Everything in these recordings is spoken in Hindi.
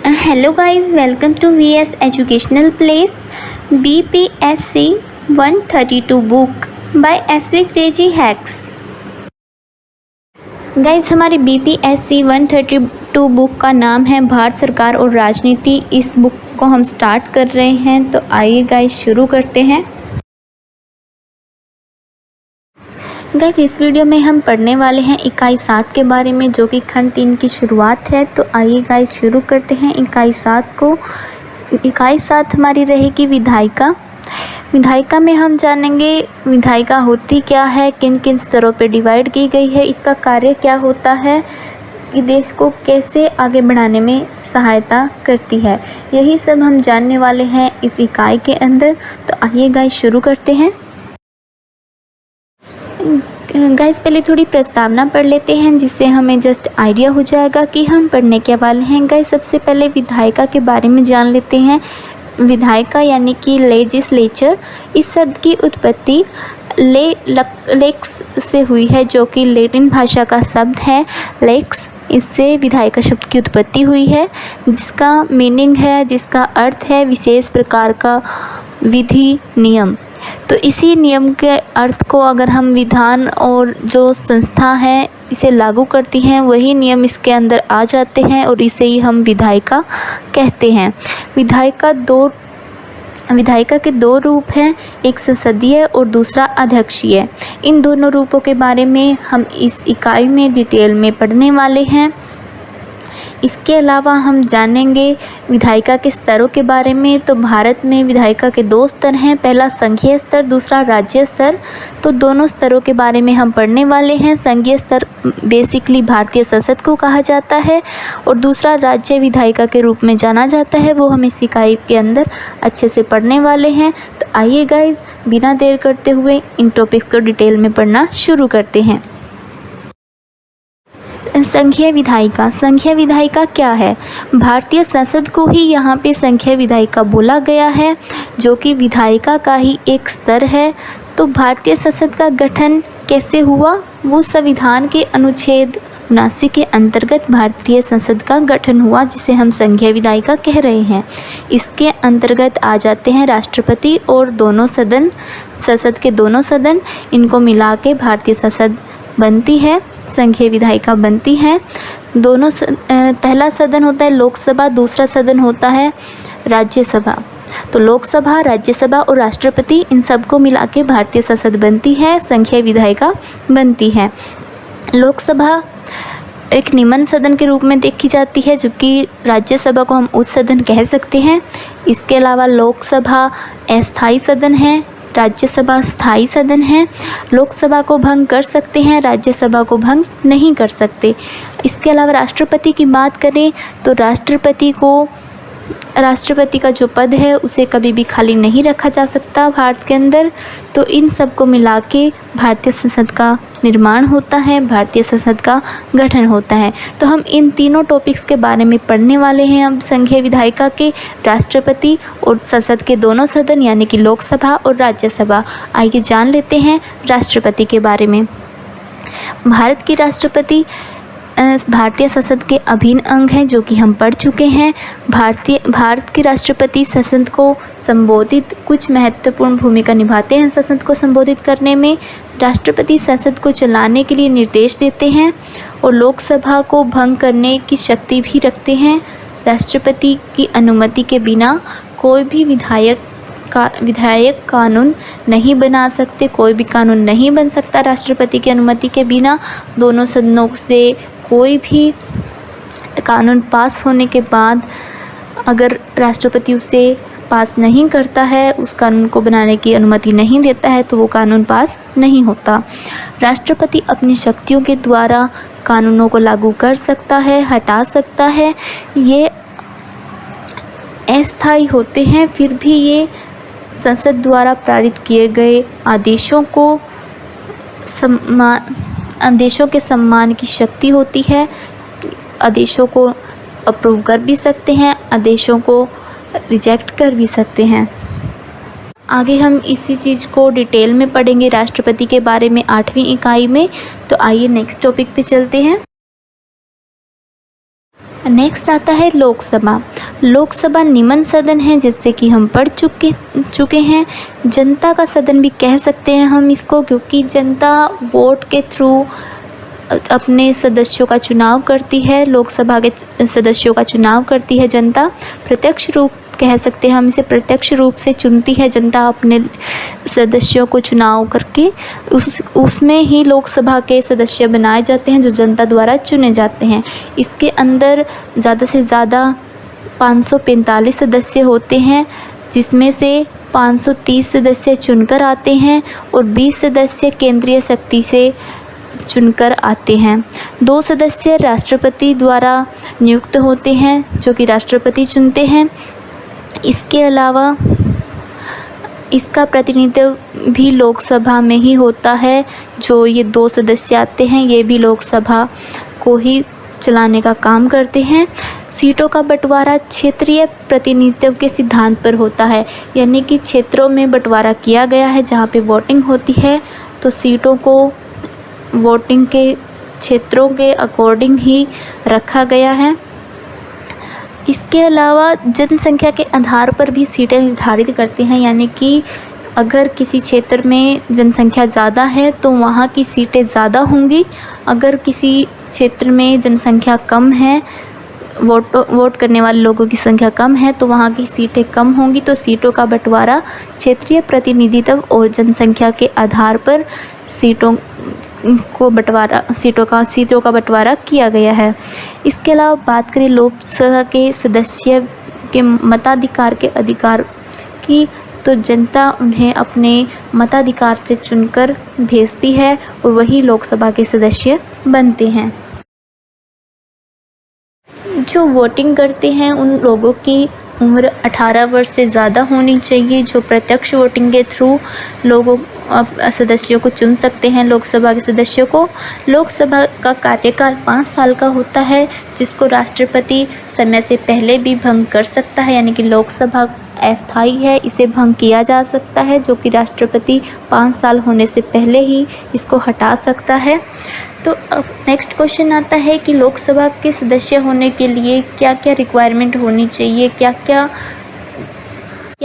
Hello guys, welcome to VS Educational Place BPSC 132 book by SV Crazy Hacks। Guys हमारी BPSC 132 बुक का नाम है भारत सरकार और राजनीति। इस बुक को हम स्टार्ट कर रहे हैं, तो आइए गाइज शुरू करते हैं। गाइस इस वीडियो में हम पढ़ने वाले हैं इकाई 7 के बारे में, जो कि खंड 3 की शुरुआत है। तो आइए गाइस शुरू करते हैं इकाई 7 को। इकाई 7 हमारी रहेगी विधायिका। विधायिका में हम जानेंगे विधायिका होती क्या है, किन किन स्तरों पर डिवाइड की गई है, इसका कार्य क्या होता है, ये देश को कैसे आगे बढ़ाने में सहायता करती है, यही सब हम जानने वाले हैं इस इकाई के अंदर। तो आइए गाइस शुरू करते हैं। गाइस पहले थोड़ी प्रस्तावना पढ़ लेते हैं, जिससे हमें जस्ट आइडिया हो जाएगा कि हम पढ़ने के वाले हैं। गाइस सबसे पहले विधायिका के बारे में जान लेते हैं। विधायिका यानी कि लेजिस्लेचर, इस शब्द की उत्पत्ति लेक्स से हुई है, जो कि लैटिन भाषा का शब्द है लेक्स। इससे विधायिका शब्द की उत्पत्ति हुई है, जिसका मीनिंग है, जिसका अर्थ है विशेष प्रकार का विधि नियम। तो इसी नियम के अर्थ को अगर हम विधान और जो संस्था है इसे लागू करती हैं, वही नियम इसके अंदर आ जाते हैं और इसे ही हम विधायिका कहते हैं। विधायिका के दो रूप हैं, एक संसदीय और दूसरा अध्यक्षीय। इन दोनों रूपों के बारे में हम इस इकाई में डिटेल में पढ़ने वाले हैं। इसके अलावा हम जानेंगे विधायिका के स्तरों के बारे में। तो भारत में विधायिका के 2 स्तर हैं, पहला संघीय स्तर, दूसरा राज्य स्तर। तो दोनों स्तरों के बारे में हम पढ़ने वाले हैं। संघीय स्तर बेसिकली भारतीय संसद को कहा जाता है और दूसरा राज्य विधायिका के रूप में जाना जाता है, वो हम इस इकाई के अंदर अच्छे से पढ़ने वाले हैं। तो आइए गाइज बिना देर करते हुए इन टॉपिक्स को डिटेल में पढ़ना शुरू करते हैं। संघीय विधायिका। संघीय विधायिका क्या है? भारतीय संसद को ही यहाँ पे संघीय विधायिका बोला गया है, जो कि विधायिका का ही एक स्तर है। तो भारतीय संसद का गठन कैसे हुआ? वो संविधान के अनुच्छेद 79 के अंतर्गत भारतीय संसद का गठन हुआ, जिसे हम संघीय विधायिका कह रहे हैं। इसके अंतर्गत आ जाते हैं राष्ट्रपति और दोनों सदन, संसद के दोनों सदन, इनको मिला के भारतीय संसद बनती है, संघीय विधायिका बनती है। दोनों पहला सदन होता है लोकसभा, दूसरा सदन होता है राज्यसभा। तो लोकसभा, राज्यसभा और राष्ट्रपति, इन सबको मिला के भारतीय संसद बनती है, संघीय विधायिका बनती है। लोकसभा एक निम्न सदन के रूप में देखी जाती है, जबकि राज्यसभा को हम उच्च सदन कह सकते हैं। इसके अलावा लोकसभा अस्थायी सदन है, राज्यसभा स्थायी सदन है। लोकसभा को भंग कर सकते हैं, राज्यसभा को भंग नहीं कर सकते। इसके अलावा राष्ट्रपति की बात करें तो राष्ट्रपति का जो पद है उसे कभी भी खाली नहीं रखा जा सकता भारत के अंदर। तो इन सब को मिला के भारतीय संसद का निर्माण होता है, भारतीय संसद का गठन होता है। तो हम इन तीनों टॉपिक्स के बारे में पढ़ने वाले हैं अब, संघीय विधायिका के, राष्ट्रपति और संसद के दोनों सदन यानी कि लोकसभा और राज्यसभा। आइए जान लेते हैं राष्ट्रपति के बारे में। भारत की राष्ट्रपति भारतीय संसद के अभिन्न अंग हैं, जो कि हम पढ़ चुके हैं। भारत के राष्ट्रपति संसद को संबोधित कुछ महत्वपूर्ण भूमिका निभाते हैं। संसद को संबोधित करने में राष्ट्रपति संसद को चलाने के लिए निर्देश देते हैं और लोकसभा को भंग करने की शक्ति भी रखते हैं। राष्ट्रपति की अनुमति के बिना कोई भी विधायक कानून नहीं बना सकते, कोई भी कानून नहीं बन सकता राष्ट्रपति की अनुमति के बिना। दोनों सदनों से कोई भी कानून पास होने के बाद अगर राष्ट्रपति उसे पास नहीं करता है, उस कानून को बनाने की अनुमति नहीं देता है, तो वो कानून पास नहीं होता। राष्ट्रपति अपनी शक्तियों के द्वारा कानूनों को लागू कर सकता है, हटा सकता है। ये अस्थायी होते हैं, फिर भी ये संसद द्वारा पारित किए गए आदेशों के सम्मान की शक्ति होती है। आदेशों को अप्रूव कर भी सकते हैं, आदेशों को रिजेक्ट कर भी सकते हैं। आगे हम इसी चीज़ को डिटेल में पढ़ेंगे राष्ट्रपति के बारे में 8वीं इकाई में। तो आइए नेक्स्ट टॉपिक पे चलते हैं। नेक्स्ट आता है लोकसभा। लोकसभा निम्न सदन है, जिससे कि हम पढ़ चुके हैं। जनता का सदन भी कह सकते हैं हम इसको, क्योंकि जनता वोट के थ्रू अपने सदस्यों का चुनाव करती है। लोकसभा के सदस्यों का चुनाव करती है जनता। प्रत्यक्ष रूप कह सकते हैं हम इसे, प्रत्यक्ष रूप से चुनती है जनता अपने सदस्यों को चुनाव करके। उसमें ही लोकसभा के सदस्य बनाए जाते हैं जो जनता द्वारा चुने जाते हैं। इसके अंदर ज़्यादा से ज़्यादा 545 सदस्य होते हैं, जिसमें से 530 सदस्य चुनकर आते हैं और 20 सदस्य केंद्रीय शक्ति से चुनकर आते हैं। 2 सदस्य राष्ट्रपति द्वारा नियुक्त होते हैं, जो कि राष्ट्रपति चुनते हैं। इसके अलावा इसका प्रतिनिधित्व भी लोकसभा में ही होता है। जो ये 2 सदस्य आते हैं, ये भी लोकसभा को ही चलाने का काम करते हैं। सीटों का बंटवारा क्षेत्रीय प्रतिनिधित्व के सिद्धांत पर होता है, यानी कि क्षेत्रों में बंटवारा किया गया है। जहाँ पे वोटिंग होती है तो सीटों को वोटिंग के क्षेत्रों के अकॉर्डिंग ही रखा गया है। इसके अलावा जनसंख्या के आधार पर भी सीटें निर्धारित करते हैं, यानी कि अगर किसी क्षेत्र में जनसंख्या ज़्यादा है तो वहाँ की सीटें ज़्यादा होंगी। अगर किसी क्षेत्र में जनसंख्या कम है, वोट करने वाले लोगों की संख्या कम है, तो वहाँ की सीटें कम होंगी। तो सीटों का बंटवारा क्षेत्रीय प्रतिनिधित्व और जनसंख्या के आधार पर सीटों का बंटवारा किया गया है। इसके अलावा बात करें लोकसभा के सदस्य के मताधिकार के अधिकार की, तो जनता उन्हें अपने मताधिकार से चुनकर भेजती है और वही लोकसभा के सदस्य बनते हैं। जो वोटिंग करते हैं उन लोगों की उम्र 18 वर्ष से ज़्यादा होनी चाहिए। जो प्रत्यक्ष वोटिंग के थ्रू सदस्यों को चुन सकते हैं, लोकसभा के सदस्यों को। लोकसभा का कार्यकाल 5 साल का होता है, जिसको राष्ट्रपति समय से पहले भी भंग कर सकता है, यानी कि लोकसभा अस्थायी है, इसे भंग किया जा सकता है, जो कि राष्ट्रपति 5 साल होने से पहले ही इसको हटा सकता है। तो अब नेक्स्ट क्वेश्चन आता है कि लोकसभा के सदस्य होने के लिए क्या क्या रिक्वायरमेंट होनी चाहिए, क्या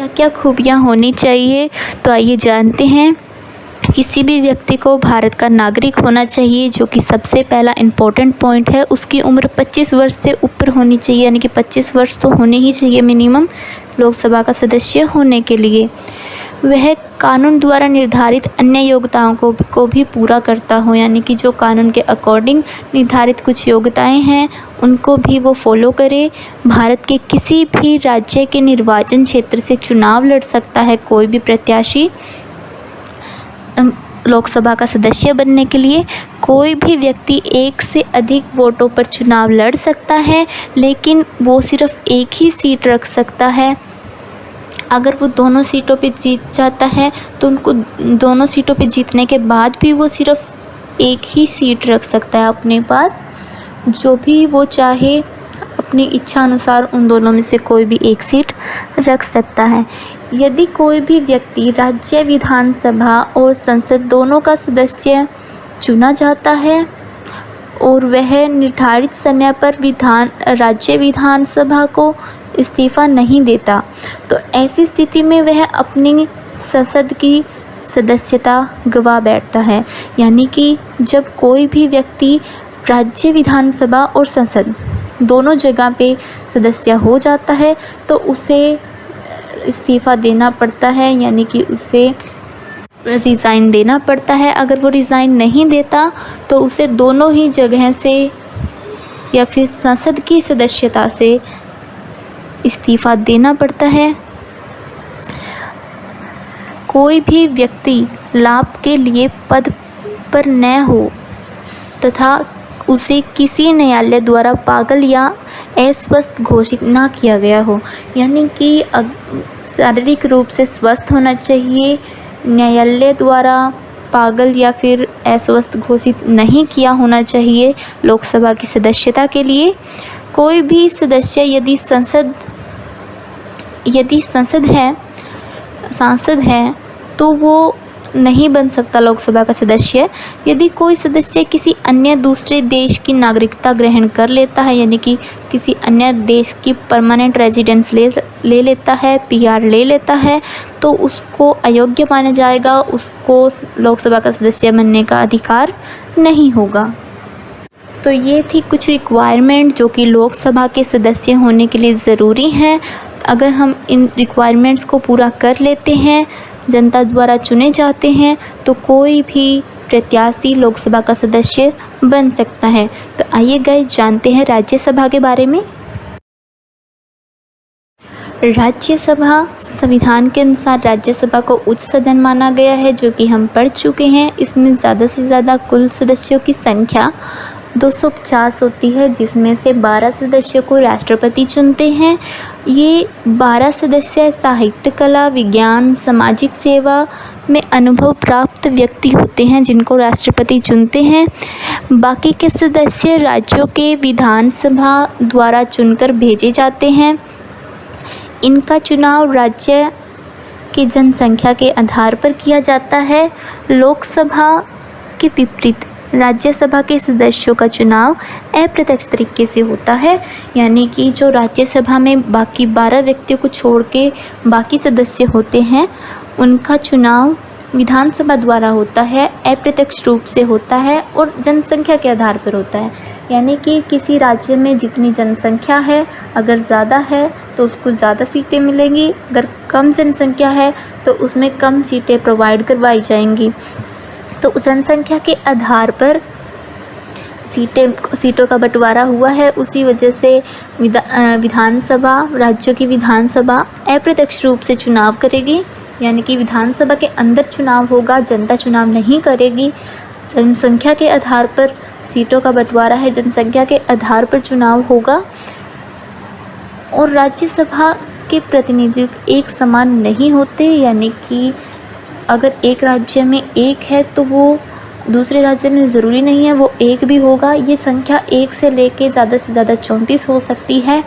क्या खूबियाँ होनी चाहिए। तो आइए जानते हैं। किसी भी व्यक्ति को भारत का नागरिक होना चाहिए, जो कि सबसे पहला इम्पोर्टेंट पॉइंट है। उसकी उम्र 25 वर्ष से ऊपर होनी चाहिए, यानी कि 25 वर्ष तो होने ही चाहिए मिनिमम लोकसभा का सदस्य होने के लिए। वह कानून द्वारा निर्धारित अन्य योग्यताओं को भी पूरा करता हो, यानी कि जो कानून के अकॉर्डिंग निर्धारित कुछ योग्यताएं हैं उनको भी वो फॉलो करे। भारत के किसी भी राज्य के निर्वाचन क्षेत्र से चुनाव लड़ सकता है कोई भी प्रत्याशी लोकसभा का सदस्य बनने के लिए। कोई भी व्यक्ति 1 से अधिक वोटों पर चुनाव लड़ सकता है, लेकिन वो सिर्फ एक ही सीट रख सकता है। अगर वो दोनों सीटों पे जीत जाता है तो उनको दोनों सीटों पे जीतने के बाद भी वो सिर्फ एक ही सीट रख सकता है अपने पास। जो भी वो चाहे अपनी इच्छा अनुसार उन दोनों में से कोई भी एक सीट रख सकता है। यदि कोई भी व्यक्ति राज्य विधानसभा और संसद दोनों का सदस्य चुना जाता है और वह निर्धारित समय पर राज्य विधानसभा को इस्तीफ़ा नहीं देता, तो ऐसी स्थिति में वह अपनी संसद की सदस्यता गंवा बैठता है। यानी कि जब कोई भी व्यक्ति राज्य विधानसभा और संसद दोनों जगह पे सदस्य हो जाता है तो उसे इस्तीफ़ा देना पड़ता है, यानी कि उसे रिज़ाइन देना पड़ता है। अगर वो रिज़ाइन नहीं देता तो उसे दोनों ही जगह से या फिर संसद की सदस्यता से इस्तीफ़ा देना पड़ता है। कोई भी व्यक्ति लाभ के लिए पद पर न हो तथा उसे किसी न्यायालय द्वारा पागल या अस्वस्थ घोषित ना किया गया हो, यानी कि शारीरिक रूप से स्वस्थ होना चाहिए, न्यायालय द्वारा पागल या फिर अस्वस्थ घोषित नहीं किया होना चाहिए लोकसभा की सदस्यता के लिए। कोई भी सदस्य यदि सांसद है तो वो नहीं बन सकता लोकसभा का सदस्य यदि कोई सदस्य किसी अन्य दूसरे देश की नागरिकता ग्रहण कर लेता है, यानी कि किसी अन्य देश की परमानेंट रेजिडेंस ले लेता है, पीआर ले लेता है, तो उसको अयोग्य माना जाएगा, उसको लोकसभा का सदस्य बनने का अधिकार नहीं होगा। तो ये थी कुछ रिक्वायरमेंट जो कि लोकसभा के सदस्य होने के लिए ज़रूरी हैं। अगर हम इन रिक्वायरमेंट्स को पूरा कर लेते हैं, जनता द्वारा चुने जाते हैं, तो कोई भी प्रत्याशी लोकसभा का सदस्य बन सकता है। तो आइए गाइस जानते हैं राज्यसभा के बारे में। राज्यसभा संविधान के अनुसार राज्यसभा को उच्च सदन माना गया है, जो कि हम पढ़ चुके हैं। इसमें ज़्यादा से ज़्यादा कुल सदस्यों की संख्या 250 होती है, जिसमें से 12 सदस्यों को राष्ट्रपति चुनते हैं। ये 12 सदस्य साहित्य, कला, विज्ञान, सामाजिक सेवा में अनुभव प्राप्त व्यक्ति होते हैं, जिनको राष्ट्रपति चुनते हैं। बाकी के सदस्य राज्यों के विधानसभा द्वारा चुनकर भेजे जाते हैं। इनका चुनाव राज्य की जनसंख्या के आधार पर किया जाता है। लोकसभा के विपरीत राज्यसभा के सदस्यों का चुनाव अप्रत्यक्ष तरीके से होता है, यानी कि जो राज्यसभा में बाकी 12 व्यक्तियों को छोड़ के बाकी सदस्य होते हैं, उनका चुनाव विधानसभा द्वारा होता है, अप्रत्यक्ष रूप से होता है और जनसंख्या के आधार पर होता है। यानी कि किसी राज्य में जितनी जनसंख्या है, अगर ज़्यादा है तो उसको ज़्यादा सीटें मिलेंगी, अगर कम जनसंख्या है तो उसमें कम सीटें प्रोवाइड करवाई जाएंगी। तो जनसंख्या के आधार पर सीटों का बंटवारा हुआ है। उसी वजह से विधानसभा, राज्यों की विधानसभा अप्रत्यक्ष रूप से चुनाव करेगी, यानी कि विधानसभा के अंदर चुनाव होगा, जनता चुनाव नहीं करेगी। जनसंख्या के आधार पर सीटों का बंटवारा है, जनसंख्या के आधार पर चुनाव होगा। और राज्यसभा के प्रतिनिधि एक समान नहीं होते, यानी कि अगर एक राज्य में एक है तो वो दूसरे राज्य में ज़रूरी नहीं है वो एक भी होगा। ये संख्या 1 से लेके ज़्यादा से ज़्यादा 34 हो सकती है,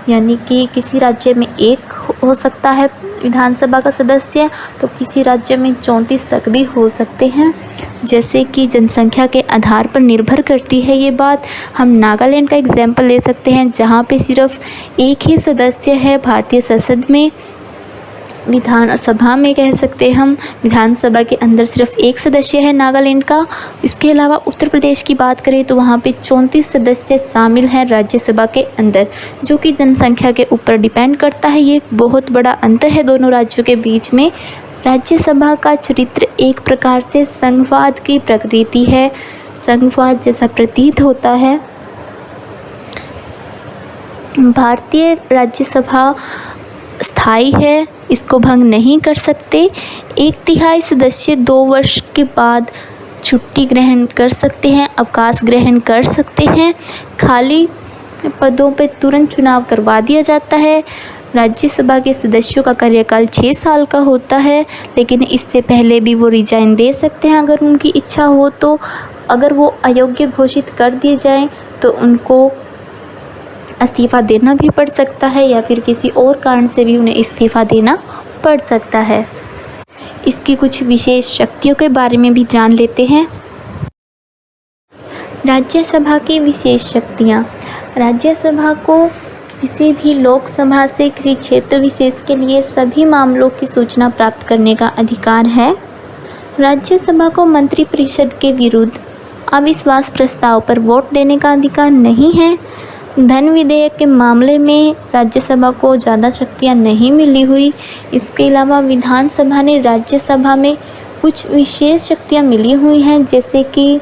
यानी कि किसी राज्य में 1 हो सकता है विधानसभा का सदस्य, तो किसी राज्य में 34 तक भी हो सकते हैं। जैसे कि जनसंख्या के आधार पर निर्भर करती है ये बात। हम नागालैंड का एग्जाम्पल ले सकते हैं, जहाँ पे सिर्फ एक ही सदस्य है भारतीय संसद में, विधानसभा में कह सकते हैं हम, विधानसभा के अंदर सिर्फ एक सदस्य है नागालैंड का। इसके अलावा उत्तर प्रदेश की बात करें तो वहाँ पे 34 सदस्य शामिल हैं राज्यसभा के अंदर, जो कि जनसंख्या के ऊपर डिपेंड करता है। ये बहुत बड़ा अंतर है दोनों राज्यों के बीच में। राज्यसभा का चरित्र एक प्रकार से संघवाद की प्रकृति है, संघवाद जैसा प्रतीत होता है। भारतीय राज्यसभा स्थायी है, इसको भंग नहीं कर सकते। 1/3 सदस्य 2 वर्ष के बाद छुट्टी ग्रहण कर सकते हैं, अवकाश ग्रहण कर सकते हैं। खाली पदों पे तुरंत चुनाव करवा दिया जाता है। राज्यसभा के सदस्यों का कार्यकाल 6 साल का होता है, लेकिन इससे पहले भी वो रिजाइन दे सकते हैं अगर उनकी इच्छा हो तो। अगर वो अयोग्य घोषित कर दिए जाएं तो उनको इस्तीफ़ा देना भी पड़ सकता है, या फिर किसी और कारण से भी उन्हें इस्तीफ़ा देना पड़ सकता है। इसकी कुछ विशेष शक्तियों के बारे में भी जान लेते हैं। राज्यसभा की विशेष शक्तियाँ। राज्यसभा को किसी भी लोकसभा से किसी क्षेत्र विशेष के लिए सभी मामलों की सूचना प्राप्त करने का अधिकार है। राज्यसभा को मंत्रिपरिषद के विरुद्ध अविश्वास प्रस्ताव पर वोट देने का अधिकार नहीं है। धन विधेयक के मामले में राज्यसभा को ज़्यादा शक्तियाँ नहीं मिली हुई। इसके अलावा विधानसभा ने राज्यसभा में कुछ विशेष शक्तियाँ मिली हुई हैं, जैसे कि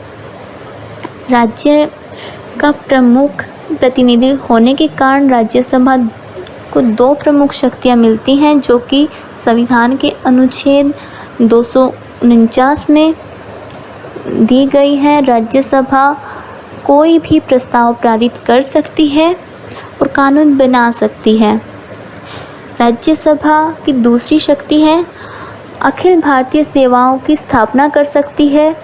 राज्य का प्रमुख प्रतिनिधि होने के कारण राज्यसभा को 2 प्रमुख शक्तियाँ मिलती हैं, जो कि संविधान के अनुच्छेद 249 में दी गई है। राज्यसभा कोई भी प्रस्ताव पारित कर सकती है और कानून बना सकती है। राज्यसभा की दूसरी शक्ति है अखिल भारतीय सेवाओं की स्थापना कर सकती है।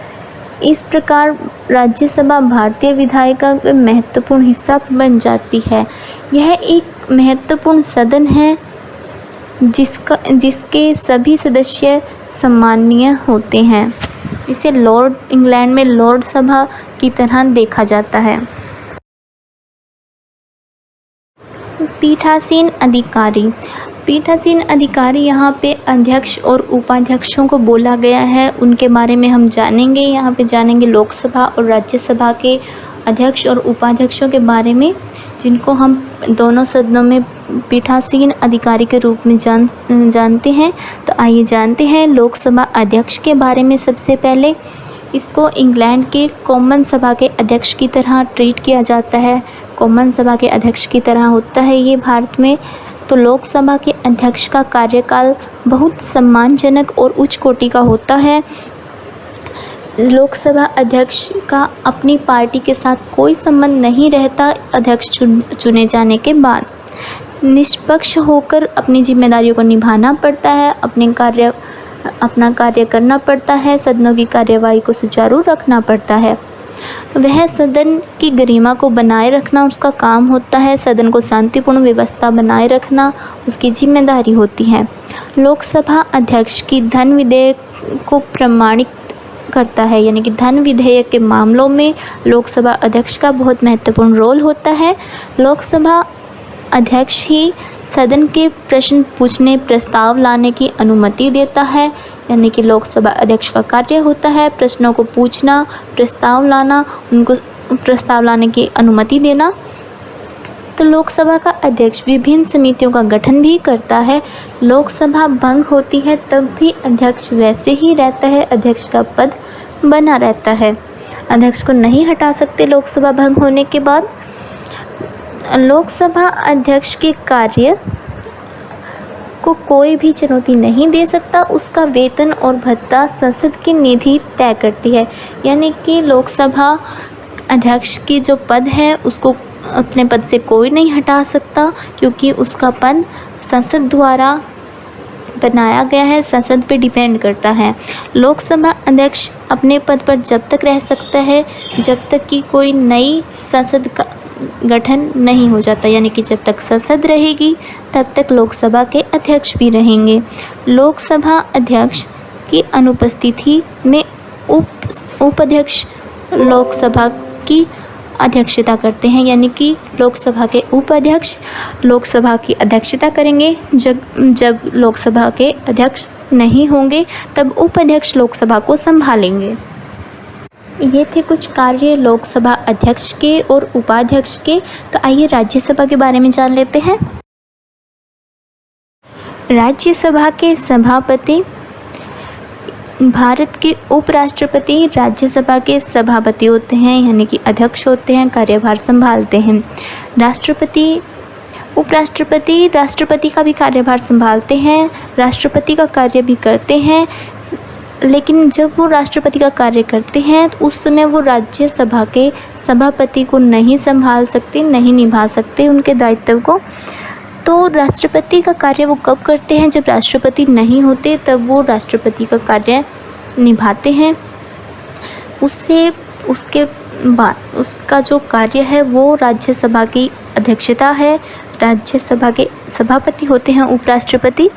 इस प्रकार राज्यसभा भारतीय विधायिका का महत्वपूर्ण हिस्सा बन जाती है। यह एक महत्वपूर्ण सदन है जिसके सभी सदस्य सम्मानीय होते हैं। इसे लॉर्ड इंग्लैंड में लॉर्ड सभा की तरह देखा जाता है। पीठासीन अधिकारी। पीठासीन अधिकारी यहाँ पे अध्यक्ष और उपाध्यक्षों को बोला गया है, उनके बारे में हम जानेंगे। यहाँ पे जानेंगे लोकसभा और राज्यसभा के अध्यक्ष और उपाध्यक्षों के बारे में, जिनको हम दोनों सदनों में पीठासीन अधिकारी के रूप में जानते हैं। तो आइए जानते हैं लोकसभा अध्यक्ष के बारे में। सबसे पहले इसको इंग्लैंड के कॉमन सभा के अध्यक्ष की तरह ट्रीट किया जाता है। कॉमन सभा के अध्यक्ष की तरह होता है ये भारत में। तो लोकसभा के अध्यक्ष का कार्यकाल बहुत सम्मानजनक और उच्च कोटि का होता है। लोकसभा अध्यक्ष का अपनी पार्टी के साथ कोई संबंध नहीं रहता अध्यक्ष चुने जाने के बाद। निष्पक्ष होकर अपनी जिम्मेदारियों को निभाना पड़ता है, अपना कार्य करना पड़ता है, सदनों की कार्यवाही को सुचारू रखना पड़ता है। वह सदन की गरिमा को बनाए रखना उसका काम होता है। सदन को शांतिपूर्ण व्यवस्था बनाए रखना उसकी जिम्मेदारी होती है। लोकसभा अध्यक्ष की धन विधेयक को प्रमाणित करता है, यानी कि धन विधेयक के मामलों में लोकसभा अध्यक्ष का बहुत महत्वपूर्ण रोल होता है। लोकसभा अध्यक्ष ही सदन के प्रश्न पूछने, प्रस्ताव लाने की अनुमति देता है, यानी कि लोकसभा अध्यक्ष का कार्य होता है प्रश्नों को पूछना, प्रस्ताव लाना, उनको प्रस्ताव लाने की अनुमति देना। तो लोकसभा का अध्यक्ष विभिन्न समितियों का गठन भी करता है। लोकसभा भंग होती है तब भी अध्यक्ष वैसे ही रहता है, अध्यक्ष का पद बना रहता है, अध्यक्ष को नहीं हटा सकते लोकसभा भंग होने के बाद। लोकसभा अध्यक्ष के कार्य को कोई भी चुनौती नहीं दे सकता। उसका वेतन और भत्ता संसद की निधि तय करती है, यानी कि लोकसभा अध्यक्ष की जो पद है उसको अपने पद से कोई नहीं हटा सकता, क्योंकि उसका पद संसद द्वारा बनाया गया है, संसद पे डिपेंड करता है। लोकसभा अध्यक्ष अपने पद पर जब तक रह सकता है जब तक कि कोई नई संसद का गठन नहीं हो जाता, यानी कि जब तक संसद रहेगी तब तक लोकसभा के अध्यक्ष भी रहेंगे। लोकसभा अध्यक्ष की अनुपस्थिति में उपाध्यक्ष लोकसभा की अध्यक्षता करते हैं, यानी कि लोकसभा के उपाध्यक्ष लोकसभा की अध्यक्षता करेंगे। जब लोकसभा के अध्यक्ष नहीं होंगे तब उपाध्यक्ष लोकसभा को संभालेंगे। ये थे कुछ कार्य लोकसभा अध्यक्ष के और उपाध्यक्ष के। तो आइए राज्यसभा के बारे में जान लेते हैं। राज्यसभा के सभापति भारत के उपराष्ट्रपति राज्यसभा के सभापति होते हैं, यानी कि अध्यक्ष होते हैं, कार्यभार संभालते हैं। राष्ट्रपति उपराष्ट्रपति राष्ट्रपति का भी कार्यभार संभालते हैं, राष्ट्रपति का कार्य भी करते हैं। लेकिन जब वो राष्ट्रपति का कार्य करते हैं तो उस समय वो राज्यसभा के सभापति को नहीं संभाल सकते, नहीं निभा सकते उनके दायित्व को। तो राष्ट्रपति का कार्य वो कब करते हैं, जब राष्ट्रपति नहीं होते तब वो राष्ट्रपति का कार्य निभाते हैं। उसके बाद उसका जो कार्य है वो राज्यसभा की अध्यक्षता है। राज्यसभा के सभापति होते हैं उपराष्ट्रपति।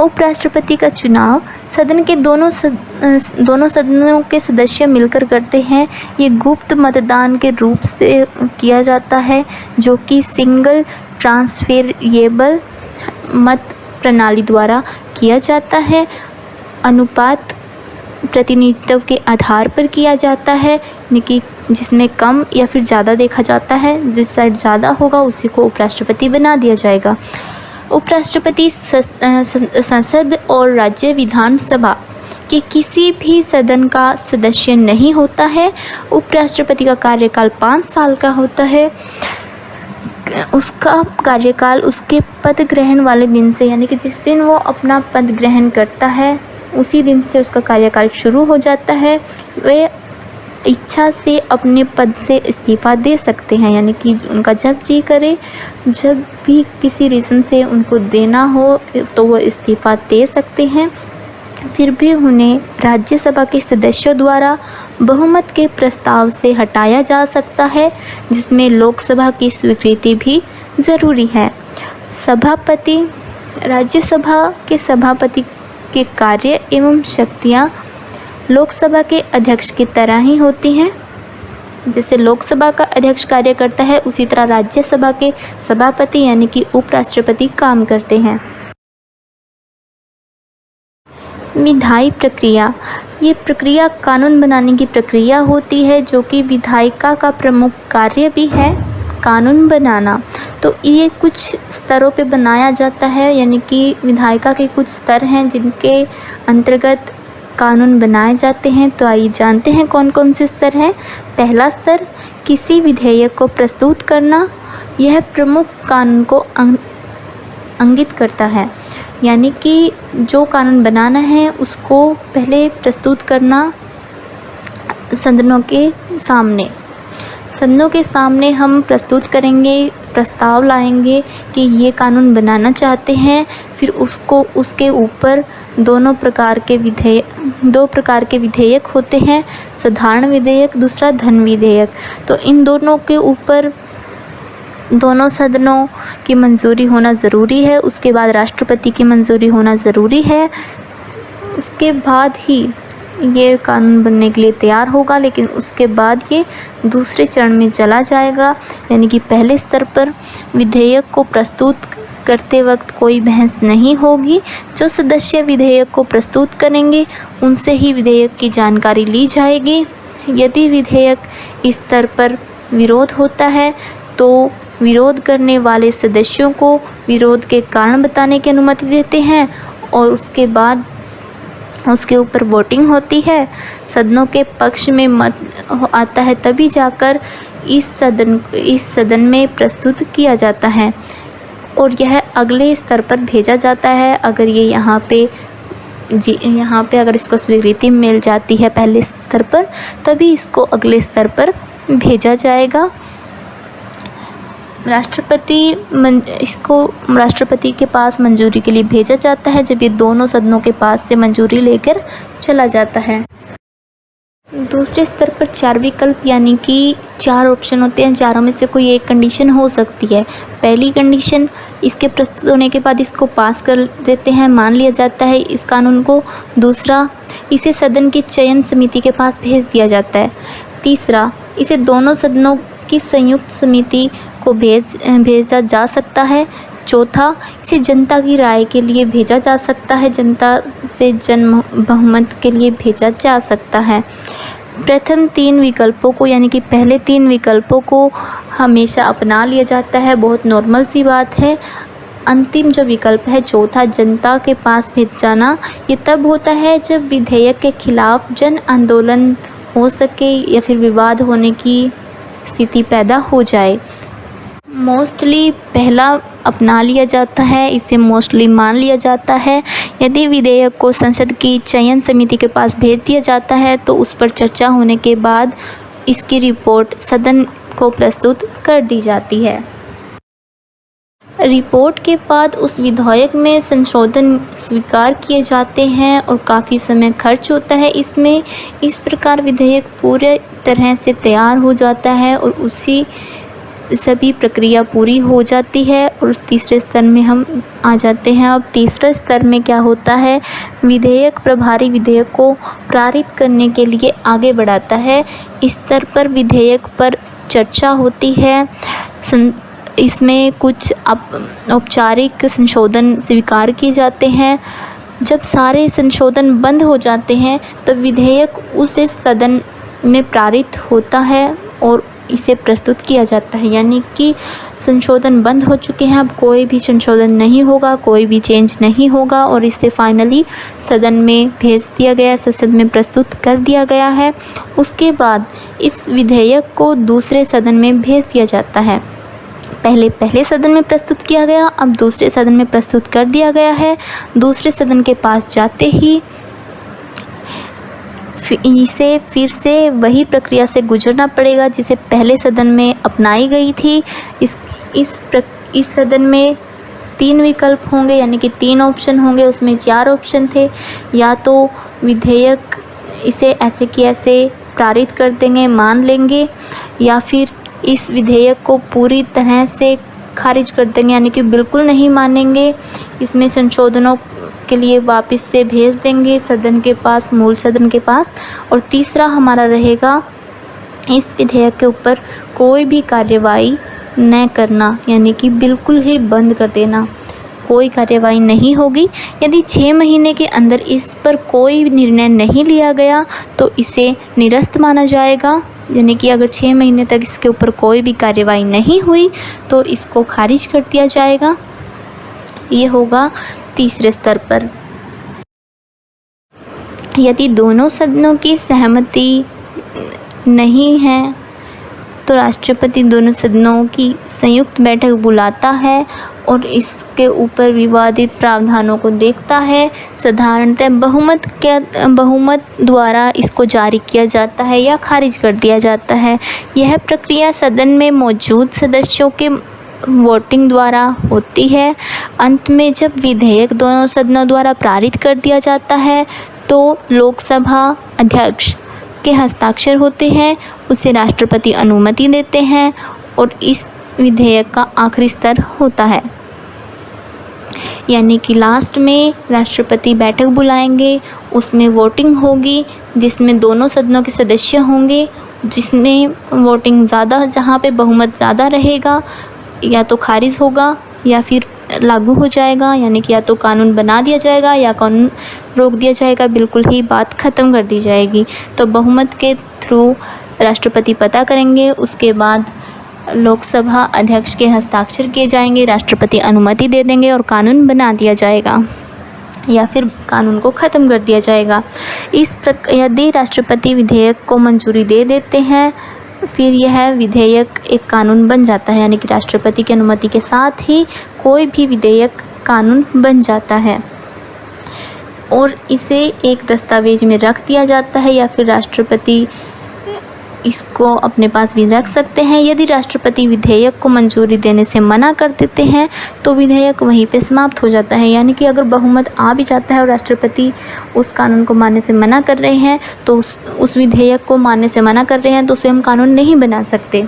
उपराष्ट्रपति का चुनाव सदन के दोनों सदनों के सदस्य मिलकर करते हैं। ये गुप्त मतदान के रूप से किया जाता है, जो कि सिंगल ट्रांसफरेबल मत प्रणाली द्वारा किया जाता है। अनुपात प्रतिनिधित्व के आधार पर किया जाता है, यानी कि जिसमें कम या फिर ज़्यादा देखा जाता है, जिस साइड ज़्यादा होगा उसी को उपराष्ट्रपति बना दिया जाएगा। उपराष्ट्रपति संसद और राज्य विधानसभा के किसी भी सदन का सदस्य नहीं होता है। उपराष्ट्रपति का कार्यकाल 5 साल का होता है। उसका कार्यकाल उसके पद ग्रहण वाले दिन से, यानी कि जिस दिन वो अपना पद ग्रहण करता है उसी दिन से उसका कार्यकाल शुरू हो जाता है। वे इच्छा से अपने पद से इस्तीफ़ा दे सकते हैं, यानी कि उनका जब जी करे, जब भी किसी रीज़न से उनको देना हो तो वो इस्तीफ़ा दे सकते हैं। फिर भी उन्हें राज्यसभा के सदस्यों द्वारा बहुमत के प्रस्ताव से हटाया जा सकता है, जिसमें लोकसभा की स्वीकृति भी ज़रूरी है। सभापति राज्यसभा के सभापति के कार्य एवं शक्तियाँ लोकसभा के अध्यक्ष की तरह ही होती हैं। जैसे लोकसभा का अध्यक्ष कार्य करता है, उसी तरह राज्यसभा के सभापति यानी कि उपराष्ट्रपति काम करते हैं। विधायी प्रक्रिया, ये प्रक्रिया कानून बनाने की प्रक्रिया होती है, जो कि विधायिका का प्रमुख कार्य भी है कानून बनाना। तो ये कुछ स्तरों पे बनाया जाता है, यानी कि विधायिका के कुछ स्तर हैं जिनके अंतर्गत कानून बनाए जाते हैं। तो आइए जानते हैं कौन कौन से स्तर हैं। पहला स्तर, किसी विधेयक को प्रस्तुत करना। यह प्रमुख कानून को इंगित करता है, यानी कि जो कानून बनाना है उसको पहले प्रस्तुत करना सदनों के सामने। सदनों के सामने हम प्रस्तुत करेंगे, प्रस्ताव लाएंगे कि ये कानून बनाना चाहते हैं। फिर उसको उसके ऊपर दो प्रकार के विधेयक होते हैं, साधारण विधेयक, दूसरा धन विधेयक। तो इन दोनों के ऊपर दोनों सदनों की मंजूरी होना ज़रूरी है। उसके बाद राष्ट्रपति की मंजूरी होना ज़रूरी है। उसके बाद ही ये कानून बनने के लिए तैयार होगा, लेकिन उसके बाद ये दूसरे चरण में चला जाएगा, यानी कि पहले स्तर पर विधेयक को प्रस्तुत करते वक्त कोई बहस नहीं होगी। जो सदस्य विधेयक को प्रस्तुत करेंगे उनसे ही विधेयक की जानकारी ली जाएगी। यदि विधेयक इस स्तर पर विरोध होता है तो विरोध करने वाले सदस्यों को विरोध के कारण बताने की अनुमति देते हैं और उसके बाद उसके ऊपर वोटिंग होती है। सदनों के पक्ष में मत आता है तभी जाकर इस सदन में प्रस्तुत किया जाता है और यह अगले स्तर पर भेजा जाता है। अगर ये यहाँ पे अगर इसको स्वीकृति मिल जाती है पहले स्तर पर, तभी इसको अगले स्तर पर भेजा जाएगा। राष्ट्रपति के पास मंजूरी के लिए भेजा जाता है जब ये दोनों सदनों के पास से मंजूरी लेकर चला जाता है। दूसरे स्तर पर 4 विकल्प यानी कि 4 ऑप्शन होते हैं, चारों में से कोई एक कंडीशन हो सकती है। पहली कंडीशन, इसके प्रस्तुत होने के बाद इसको पास कर देते हैं, मान लिया जाता है इस कानून को। दूसरा, इसे सदन की चयन समिति के पास भेज दिया जाता है। तीसरा, इसे दोनों सदनों की संयुक्त समिति को भेजा जा सकता है। चौथा, इसे जनता की राय के लिए भेजा जा सकता है, जनता से जन बहुमत के लिए भेजा जा सकता है। प्रथम 3 विकल्पों को यानी कि पहले 3 विकल्पों को हमेशा अपना लिया जाता है, बहुत नॉर्मल सी बात है। अंतिम जो विकल्प है चौथा, जनता के पास भेज जाना, ये तब होता है जब विधेयक के खिलाफ जन आंदोलन हो सके या फिर विवाद होने की स्थिति पैदा हो जाए। मोस्टली पहला अपना लिया जाता है, इसे मोस्टली मान लिया जाता है। यदि विधेयक को संसद की चयन समिति के पास भेज दिया जाता है तो उस पर चर्चा होने के बाद इसकी रिपोर्ट सदन को प्रस्तुत कर दी जाती है। रिपोर्ट के बाद उस विधेयक में संशोधन स्वीकार किए जाते हैं और काफ़ी समय खर्च होता है इसमें। इस प्रकार विधेयक पूरे तरह से तैयार हो जाता है और उसी सभी प्रक्रिया पूरी हो जाती है। और तीसरे स्तर में हम आ जाते हैं। अब तीसरे स्तर में क्या होता है, विधेयक प्रभारी विधेयक को पारित करने के लिए आगे बढ़ाता है। इस स्तर पर विधेयक पर चर्चा होती है, इसमें कुछ औपचारिक संशोधन स्वीकार किए जाते हैं। जब सारे संशोधन बंद हो जाते हैं तो विधेयक उस सदन में पारित होता है और इसे प्रस्तुत किया जाता है, यानी कि संशोधन बंद हो चुके हैं, अब कोई भी संशोधन नहीं होगा, कोई भी चेंज नहीं होगा और इसे फाइनली सदन में भेज दिया गया, संसद में प्रस्तुत कर दिया गया है। उसके बाद इस विधेयक को दूसरे सदन में भेज दिया जाता है। पहले सदन में प्रस्तुत किया गया, अब दूसरे सदन में प्रस्तुत कर दिया गया है। दूसरे सदन के पास जाते ही इसे फिर से वही प्रक्रिया से गुजरना पड़ेगा जिसे पहले सदन में अपनाई गई थी। इस सदन में 3 विकल्प होंगे, यानी कि 3 ऑप्शन होंगे, उसमें 4 ऑप्शन थे। या तो विधेयक इसे ऐसे कि ऐसे पारित कर देंगे, मान लेंगे, या फिर इस विधेयक को पूरी तरह से खारिज कर देंगे, यानी कि बिल्कुल नहीं मानेंगे। इसमें संशोधनों के लिए वापस से भेज देंगे सदन के पास, मूल सदन के पास। और तीसरा हमारा रहेगा इस विधेयक के ऊपर कोई भी कार्यवाही न करना, यानी कि बिल्कुल ही बंद कर देना, कोई कार्यवाही नहीं होगी। यदि 6 महीने के अंदर इस पर कोई निर्णय नहीं लिया गया तो इसे निरस्त माना जाएगा, यानी कि अगर 6 महीने तक इसके ऊपर कोई भी कार्यवाही नहीं हुई तो इसको खारिज कर दिया जाएगा। ये होगा तीसरे स्तर पर। यदि दोनों सदनों की सहमति नहीं है तो राष्ट्रपति दोनों सदनों की संयुक्त बैठक बुलाता है और इसके ऊपर विवादित प्रावधानों को देखता है। साधारणतः बहुमत द्वारा इसको जारी किया जाता है या खारिज कर दिया जाता है। यह प्रक्रिया सदन में मौजूद सदस्यों के वोटिंग द्वारा होती है। अंत में जब विधेयक दोनों सदनों द्वारा पारित कर दिया जाता है तो लोकसभा अध्यक्ष के हस्ताक्षर होते हैं, उसे राष्ट्रपति अनुमति देते हैं और इस विधेयक का आखिरी स्तर होता है। यानी कि लास्ट में राष्ट्रपति बैठक बुलाएंगे, उसमें वोटिंग होगी जिसमें दोनों सदनों के सदस्य होंगे। जिसमें वोटिंग ज़्यादा, जहाँ पे बहुमत ज़्यादा रहेगा, या तो खारिज होगा या फिर लागू हो जाएगा, यानी कि या तो कानून बना दिया जाएगा या कानून रोक दिया जाएगा, बिल्कुल ही बात ख़त्म कर दी जाएगी। तो बहुमत के थ्रू राष्ट्रपति पता करेंगे, उसके बाद लोकसभा अध्यक्ष के हस्ताक्षर किए जाएंगे, राष्ट्रपति अनुमति दे देंगे और कानून बना दिया जाएगा या फिर कानून को ख़त्म कर दिया जाएगा। यदि राष्ट्रपति विधेयक को मंजूरी दे देते हैं फिर यह विधेयक एक कानून बन जाता है, यानी कि राष्ट्रपति की अनुमति के साथ ही कोई भी विधेयक कानून बन जाता है और इसे एक दस्तावेज में रख दिया जाता है या फिर राष्ट्रपति इसको अपने पास भी रख सकते हैं। यदि राष्ट्रपति विधेयक को मंजूरी देने से मना कर देते हैं तो विधेयक वहीं पे समाप्त हो जाता है, यानी कि अगर बहुमत आ भी जाता है और राष्ट्रपति उस कानून को मानने से मना कर रहे हैं तो उस विधेयक को मानने से मना कर रहे हैं तो उसे हम कानून नहीं बना सकते।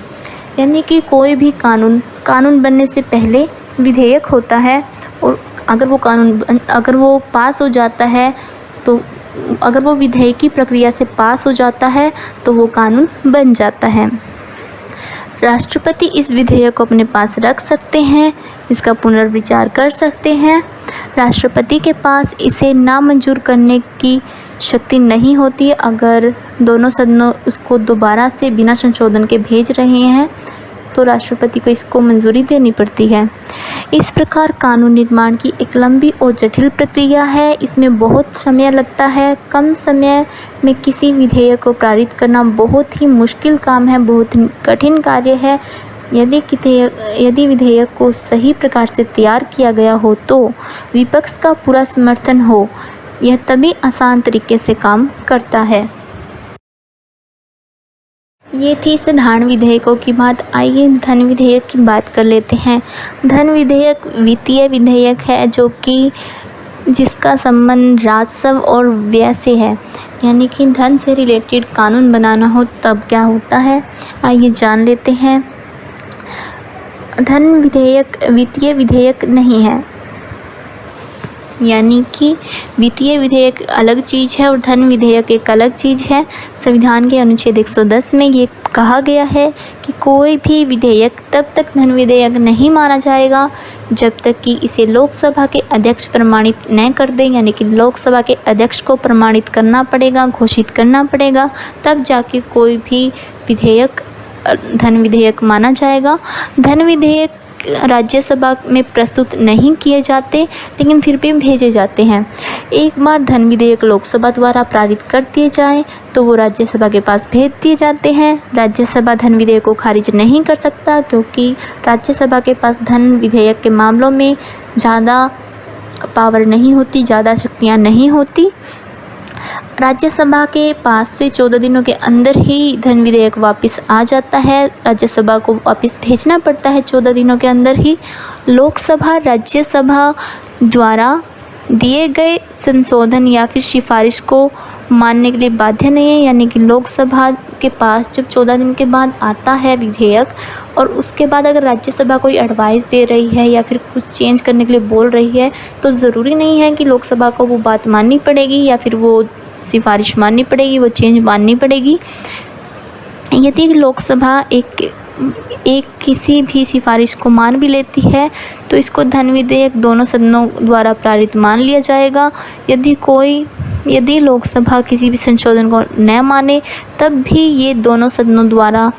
यानी कि कोई भी कानून बनने से पहले विधेयक होता है और अगर वो पास हो जाता है तो अगर वो विधेयकी प्रक्रिया से पास हो जाता है तो वो कानून बन जाता है। राष्ट्रपति इस विधेयक को अपने पास रख सकते हैं, इसका पुनर्विचार कर सकते हैं। राष्ट्रपति के पास इसे नामंजूर करने की शक्ति नहीं होती अगर दोनों सदनों उसको दोबारा से बिना संशोधन के भेज रहे हैं तो राष्ट्रपति को इसको मंजूरी देनी पड़ती है। इस प्रकार कानून निर्माण की एक लंबी और जटिल प्रक्रिया है, इसमें बहुत समय लगता है। कम समय में किसी विधेयक को पारित करना बहुत ही मुश्किल काम है, बहुत कठिन कार्य है। यदि विधेयक को सही प्रकार से तैयार किया गया हो तो विपक्ष का पूरा समर्थन हो, यह तभी आसान तरीके से काम करता है। ये थी साधारण विधेयकों की बात। आइए धन विधेयक की बात कर लेते हैं। धन विधेयक वित्तीय विधेयक है जिसका संबंध राजस्व और व्यय से है, यानी कि धन से रिलेटेड कानून बनाना हो तब क्या होता है, आइए जान लेते हैं। धन विधेयक वित्तीय विधेयक नहीं है, यानी कि वित्तीय विधेयक अलग चीज़ है और धन विधेयक एक अलग चीज़ है। संविधान के अनुच्छेद 110 में ये कहा गया है कि कोई भी विधेयक तब तक धन विधेयक नहीं माना जाएगा जब तक कि इसे लोकसभा के अध्यक्ष प्रमाणित न कर दें, यानी कि लोकसभा के अध्यक्ष को प्रमाणित करना पड़ेगा, घोषित करना पड़ेगा, तब जाके कोई भी विधेयक धन विधेयक माना जाएगा। धन विधेयक राज्यसभा में प्रस्तुत नहीं किए जाते लेकिन फिर भी भेजे जाते हैं। एक बार धन विधेयक लोकसभा द्वारा पारित कर दिए जाएं तो वो राज्यसभा के पास भेज दिए जाते हैं। राज्यसभा धन विधेयक को खारिज नहीं कर सकता क्योंकि राज्यसभा के पास धन विधेयक के मामलों में ज़्यादा पावर नहीं होती, ज़्यादा शक्तियाँ नहीं होती। राज्यसभा के पास से 14 दिनों के अंदर ही धन विधेयक वापस आ जाता है, राज्यसभा को वापस भेजना पड़ता है 14 दिनों के अंदर ही। लोकसभा राज्यसभा द्वारा दिए गए संशोधन या फिर सिफारिश को मानने के लिए बाध्य नहीं है, यानी कि लोकसभा के पास जब 14 दिन के बाद आता है विधेयक, और उसके बाद अगर राज्यसभा कोई एडवाइस दे रही है या फिर कुछ चेंज करने के लिए बोल रही है, तो ज़रूरी नहीं है कि लोकसभा को वो बात माननी पड़ेगी या फिर वो सिफारिश माननी पड़ेगी, वो चेंज माननी पड़ेगी। यदि लोकसभा एक किसी भी सिफारिश को मान भी लेती है, तो इसको धन विधेयक दोनों सदनों द्वारा पारित मान लिया जाएगा। यदि लोकसभा किसी भी संशोधन को न माने, तब भी ये दोनों सदनों द्वारा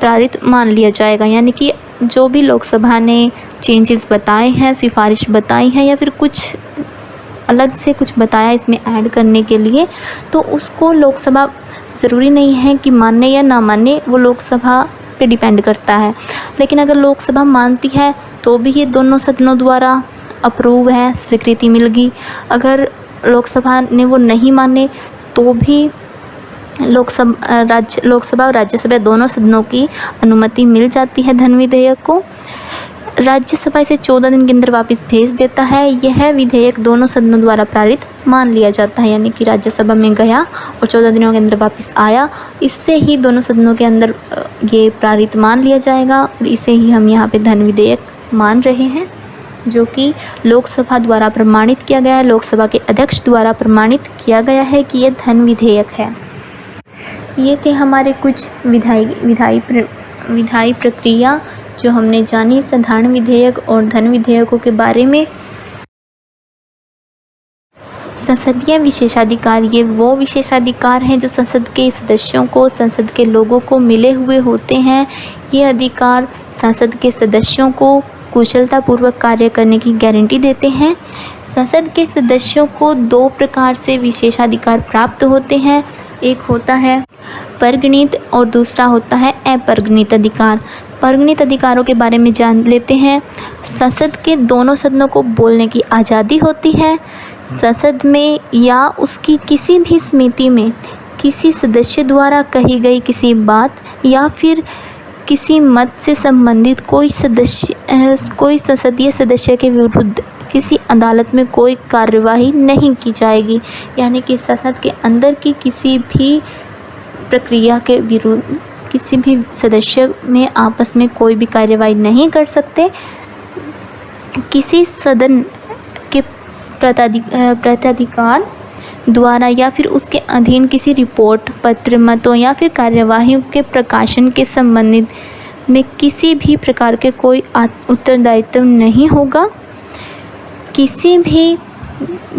पारित मान लिया जाएगा। यानी कि जो भी लोकसभा ने चेंजेस बताए हैं, सिफारिश बताई हैं या फिर कुछ अलग से कुछ बताया इसमें ऐड करने के लिए, तो उसको लोकसभा ज़रूरी नहीं है कि माने या ना माने, वो लोकसभा पे डिपेंड करता है। लेकिन अगर लोकसभा मानती है तो भी ये दोनों सदनों द्वारा अप्रूव है, स्वीकृति मिल गई। अगर लोकसभा ने वो नहीं माने तो भी लोकसभा और राज्यसभा दोनों सदनों की अनुमति मिल जाती है धन विधेयक को। राज्यसभा इसे 14 दिन के अंदर वापस भेज देता है। यह विधेयक दोनों सदनों द्वारा पारित मान लिया जाता है, यानी कि राज्यसभा में गया और 14 दिनों के अंदर वापस आया। इससे ही दोनों सदनों के अंदर ये पारित मान लिया जाएगा और इसे ही हम यहाँ पे धन विधेयक मान रहे हैं, जो कि लोकसभा द्वारा प्रमाणित किया गया है, लोकसभा के अध्यक्ष द्वारा प्रमाणित किया गया है कि यह धन विधेयक है। ये थे हमारे कुछ विधायी प्रक्रिया जो हमने जानी साधारण विधेयक और धन विधेयकों के बारे में। संसदीय विशेषाधिकार, ये वो विशेषाधिकार हैं जो संसद के सदस्यों को, संसद के लोगों को मिले हुए होते हैं। ये अधिकार संसद के सदस्यों को कुशलतापूर्वक कार्य करने की गारंटी देते हैं। संसद के सदस्यों को 2 प्रकार से विशेषाधिकार प्राप्त होते हैं, एक होता है परगणित और दूसरा होता है अपरगणित अधिकार। परगणित अधिकारों के बारे में जान लेते हैं। संसद के दोनों सदनों को बोलने की आज़ादी होती है। संसद में या उसकी किसी भी समिति में किसी सदस्य द्वारा कही गई किसी बात या फिर किसी मत से संबंधित कोई संसदीय सदस्य के विरुद्ध किसी अदालत में कोई कार्यवाही नहीं की जाएगी। यानी कि संसद के अंदर की किसी भी प्रक्रिया के विरुद्ध किसी भी सदस्य में आपस में कोई भी कार्यवाही नहीं कर सकते। किसी सदन के प्रताधिकार द्वारा या फिर उसके अधीन किसी रिपोर्ट, पत्र, मतों या फिर कार्यवाही के प्रकाशन के संबंधित में किसी भी प्रकार के कोई उत्तरदायित्व नहीं होगा। किसी भी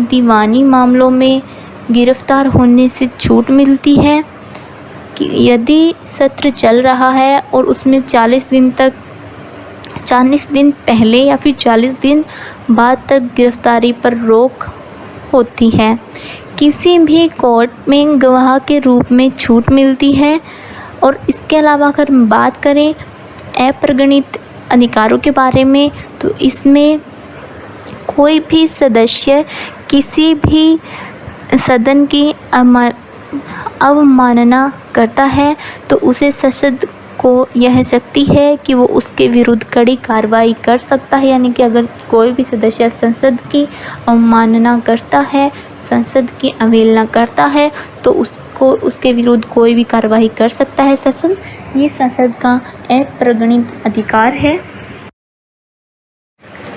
दीवानी मामलों में गिरफ्तार होने से छूट मिलती है कि यदि सत्र चल रहा है और उसमें 40 दिन पहले या फिर 40 दिन बाद तक गिरफ्तारी पर रोक होती है। किसी भी कोर्ट में गवाह के रूप में छूट मिलती है। और इसके अलावा अगर बात करें अपरगणित अधिकारों के बारे में, तो इसमें कोई भी सदस्य किसी भी सदन की अवमानना करता है तो उसे संसद को यह शक्ति है कि वो उसके विरुद्ध कड़ी कार्रवाई कर सकता है। यानी कि अगर कोई भी सदस्य संसद की अवमानना करता है, संसद की अवहेलना करता है, तो उसके विरुद्ध कोई भी कार्रवाई कर सकता है संसद। ये संसद का अपरगणित अधिकार है।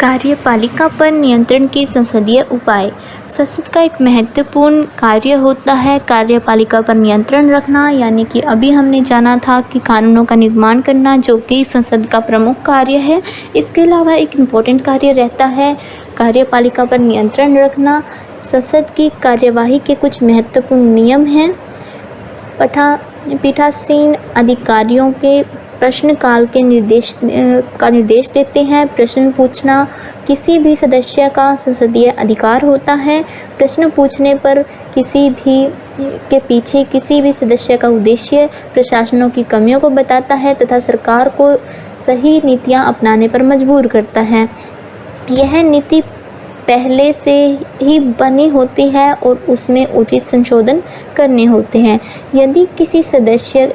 कार्यपालिका पर नियंत्रण के संसदीय उपाय। संसद का एक महत्वपूर्ण कार्य होता है कार्यपालिका पर नियंत्रण रखना। यानी कि अभी हमने जाना था कि कानूनों का निर्माण करना, जो कि संसद का प्रमुख कार्य है। इसके अलावा एक इम्पोर्टेंट कार्य रहता है कार्यपालिका पर नियंत्रण रखना। संसद की कार्यवाही के कुछ महत्वपूर्ण नियम हैं। पीठासीन अधिकारियों के प्रश्नकाल के निर्देश देते हैं। प्रश्न पूछना किसी भी सदस्य का संसदीय अधिकार होता है। प्रश्न पूछने पर किसी भी के पीछे किसी भी सदस्य का उद्देश्य प्रशासनों की कमियों को बताता है तथा सरकार को सही नीतियां अपनाने पर मजबूर करता है। यह नीति पहले से ही बनी होती है और उसमें उचित संशोधन करने होते हैं। यदि किसी सदस्य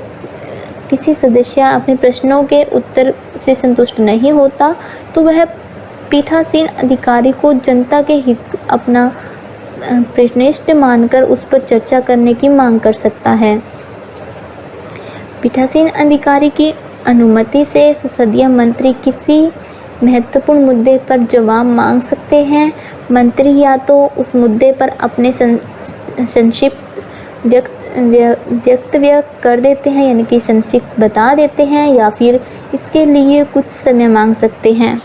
अपने प्रश्नों के उत्तर से संतुष्ट नहीं होता, तो वह पीठासीन अधिकारी को जनता के हित अपना प्रश्निष्ट मानकर उस पर चर्चा करने की मांग कर सकता है। पीठासीन अधिकारी की अनुमति से संसदीय मंत्री किसी महत्वपूर्ण मुद्दे पर जवाब मांग सकते हैं। मंत्री या तो उस मुद्दे पर अपने संक्षिप्त वक्तव्य कर देते हैं, यानी कि संक्षिप्त बता देते हैं, या फिर इसके लिए कुछ समय मांग सकते हैं।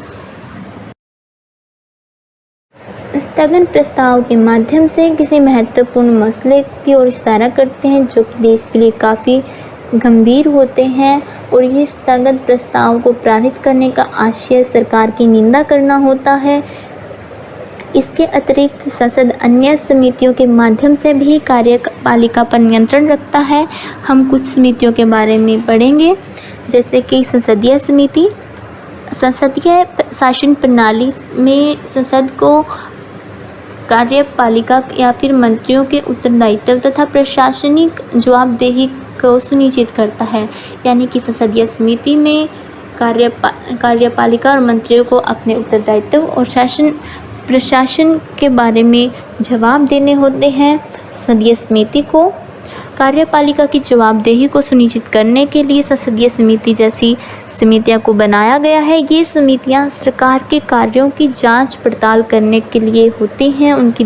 स्थगन प्रस्ताव के माध्यम से किसी महत्वपूर्ण मसले की ओर इशारा करते हैं जो कि देश के लिए काफ़ी गंभीर होते हैं, और ये स्थगन प्रस्ताव को पारित करने का आशय सरकार की निंदा करना होता है। इसके अतिरिक्त संसद अन्य समितियों के माध्यम से भी कार्यपालिका पर नियंत्रण रखता है। हम कुछ समितियों के बारे में पढ़ेंगे, जैसे कि संसदीय समिति। संसदीय शासन प्रणाली में संसद को कार्यपालिका या फिर मंत्रियों के उत्तरदायित्व तथा प्रशासनिक जवाबदेही को सुनिश्चित करता है, यानी कि संसदीय समिति में कार्यपालिका और मंत्रियों को अपने उत्तरदायित्व और प्रशासन के बारे में जवाब देने होते हैं। संसदीय समिति को कार्यपालिका की जवाबदेही को सुनिश्चित करने के लिए संसदीय समिति जैसी समितियों को बनाया गया है। ये समितियां सरकार के कार्यों की जांच पड़ताल करने के लिए होती हैं, उनकी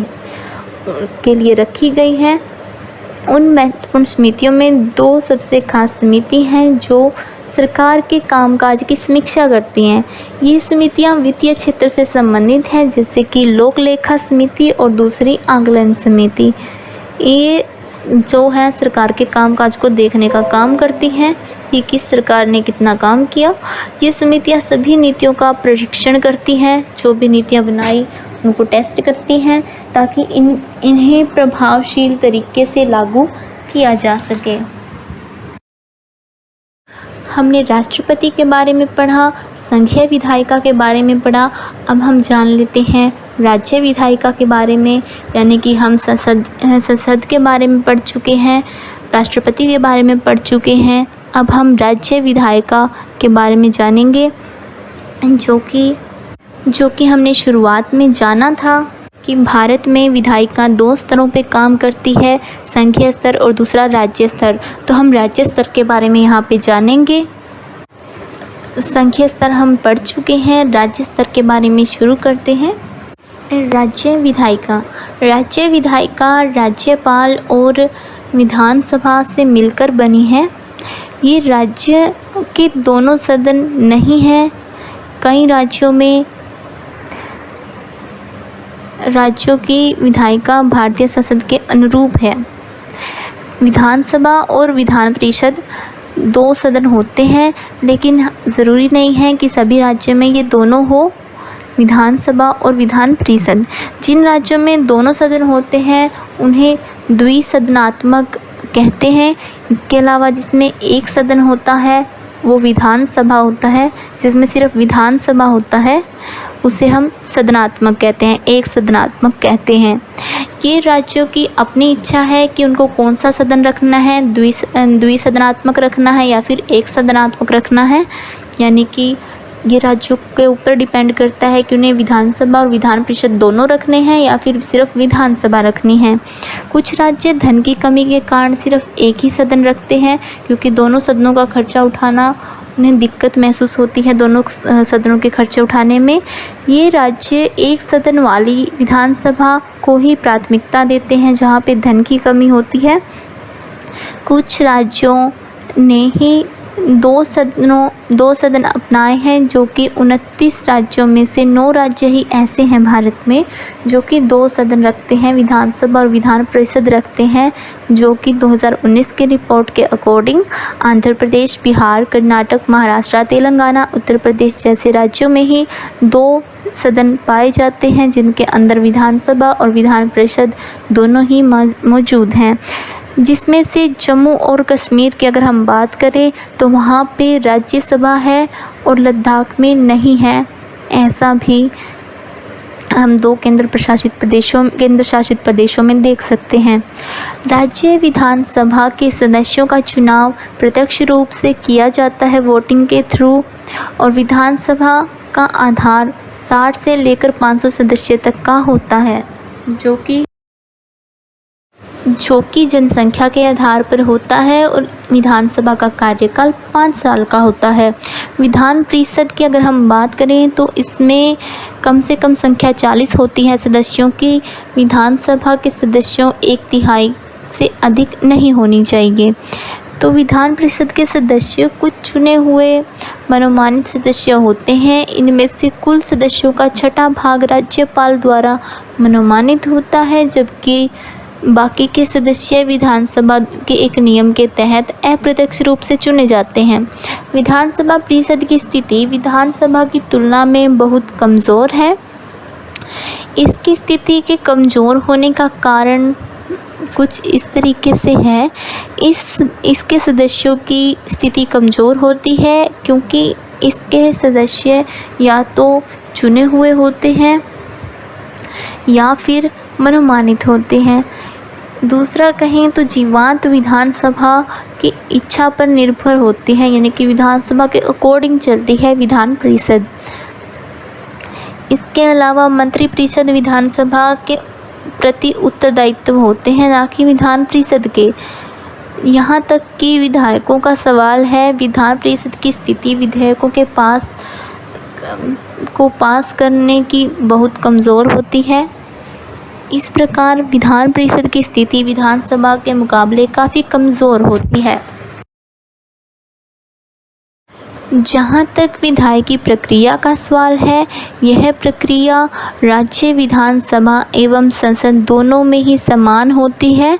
के लिए रखी गई हैं। उन महत्वपूर्ण समितियों में दो सबसे खास समिति हैं जो सरकार के कामकाज की समीक्षा करती हैं। ये समितियां वित्तीय क्षेत्र से संबंधित हैं, जैसे कि लोक लेखा समिति और दूसरी आकलन समिति। ये जो है सरकार के कामकाज को देखने का काम करती हैं कि किस सरकार ने कितना काम किया। ये समितियां सभी नीतियों का परीक्षण करती हैं, जो भी नीतियां बनाई उनको टेस्ट करती हैं ताकि इन्हें प्रभावशील तरीके से लागू किया जा सके। हमने राष्ट्रपति के बारे में पढ़ा, संघीय विधायिका के बारे में पढ़ा। अब हम जान लेते हैं राज्य विधायिका के बारे में, यानी कि हम संसद के बारे में पढ़ चुके हैं, राष्ट्रपति के बारे में पढ़ चुके हैं। अब हम राज्य विधायिका के बारे में जानेंगे, जो कि हमने शुरुआत में जाना था कि भारत में विधायिका दो स्तरों पे काम करती है, संघीय स्तर और दूसरा राज्य स्तर। तो हम राज्य स्तर के बारे में यहाँ पे जानेंगे। संघीय स्तर हम पढ़ चुके हैं, राज्य स्तर के बारे में शुरू करते हैं। राज्य विधायिका राज्यपाल और विधानसभा से मिलकर बनी है। ये राज्य के दोनों सदन नहीं हैं। कई राज्यों की विधायिका भारतीय संसद के अनुरूप है। विधानसभा और विधान परिषद दो सदन होते हैं, लेकिन ज़रूरी नहीं है कि सभी राज्यों में ये दोनों हो, विधानसभा और विधान परिषद। जिन राज्यों में दोनों सदन होते हैं उन्हें द्विसदनात्मक कहते हैं। इसके अलावा जिसमें एक सदन होता है वो विधानसभा होता है, जिसमें सिर्फ विधानसभा होता है उसे हम सदनात्मक कहते हैं, एक सदनात्मक कहते हैं। ये राज्यों की अपनी इच्छा है कि उनको कौन सा सदन रखना है, द्विसदनात्मक रखना है या फिर एक सदनात्मक रखना है, यानी कि ये राज्यों के ऊपर डिपेंड करता है कि उन्हें विधानसभा और विधान परिषद दोनों रखने हैं या फिर सिर्फ विधानसभा रखनी है। कुछ राज्य धन की कमी के कारण सिर्फ एक ही सदन रखते हैं, क्योंकि दोनों सदनों का खर्चा उठाना उन्हें दिक्कत महसूस होती है, दोनों सदनों के खर्चे उठाने में। ये राज्य एक सदन वाली विधानसभा को ही प्राथमिकता देते हैं जहाँ पे धन की कमी होती है। कुछ राज्यों ने ही दो सदन अपनाए हैं, जो कि 29 राज्यों में से 9 राज्य ही ऐसे हैं भारत में जो कि दो सदन रखते हैं, विधानसभा और विधान परिषद रखते हैं, जो कि 2019 की रिपोर्ट के अकॉर्डिंग आंध्र प्रदेश, बिहार, कर्नाटक, महाराष्ट्र, तेलंगाना, उत्तर प्रदेश जैसे राज्यों में ही 2 सदन पाए जाते हैं, जिनके अंदर विधानसभा और विधान परिषद दोनों ही मौजूद हैं। जिसमें से जम्मू और कश्मीर की अगर हम बात करें तो वहाँ पे राज्यसभा है और लद्दाख में नहीं है। ऐसा भी हम 2 केंद्र शासित प्रदेशों में देख सकते हैं। राज्य विधानसभा के सदस्यों का चुनाव प्रत्यक्ष रूप से किया जाता है वोटिंग के थ्रू, और विधानसभा का आधार 60 से लेकर 500 सदस्य तक का होता है, जो कि जनसंख्या के आधार पर होता है, और विधानसभा का कार्यकाल 5 साल का होता है। विधान परिषद की अगर हम बात करें तो इसमें कम से कम संख्या 40 होती है सदस्यों की। विधानसभा के सदस्यों 1/3 से अधिक नहीं होनी चाहिए। तो विधान परिषद के सदस्य कुछ चुने हुए मनोमानित सदस्य होते हैं। इनमें से कुल सदस्यों का 6वां भाग राज्यपाल द्वारा मनोमानित होता है, जबकि बाकी के सदस्य विधानसभा के एक नियम के तहत अप्रत्यक्ष रूप से चुने जाते हैं। विधानसभा परिषद की स्थिति विधानसभा की तुलना में बहुत कमज़ोर है। इसकी स्थिति के कमज़ोर होने का कारण कुछ इस तरीके से है। इसके सदस्यों की स्थिति कमज़ोर होती है क्योंकि इसके सदस्य या तो चुने हुए होते हैं या फिर मनोमानित होते हैं। दूसरा कहें तो जीवांत विधानसभा की इच्छा पर निर्भर होती है, यानी कि विधानसभा के अकॉर्डिंग चलती है विधान परिषद। इसके अलावा मंत्रिपरिषद विधानसभा के प्रति उत्तरदायित्व होते हैं, ना कि विधान परिषद के। यहाँ तक कि विधायकों का सवाल है, विधान परिषद की स्थिति विधेयकों के पास करने की बहुत कमज़ोर होती है। इस प्रकार विधान परिषद की स्थिति विधानसभा के मुकाबले काफ़ी कमज़ोर होती है। जहाँ तक विधायकी प्रक्रिया का सवाल है, यह प्रक्रिया राज्य विधानसभा एवं संसद दोनों में ही समान होती है।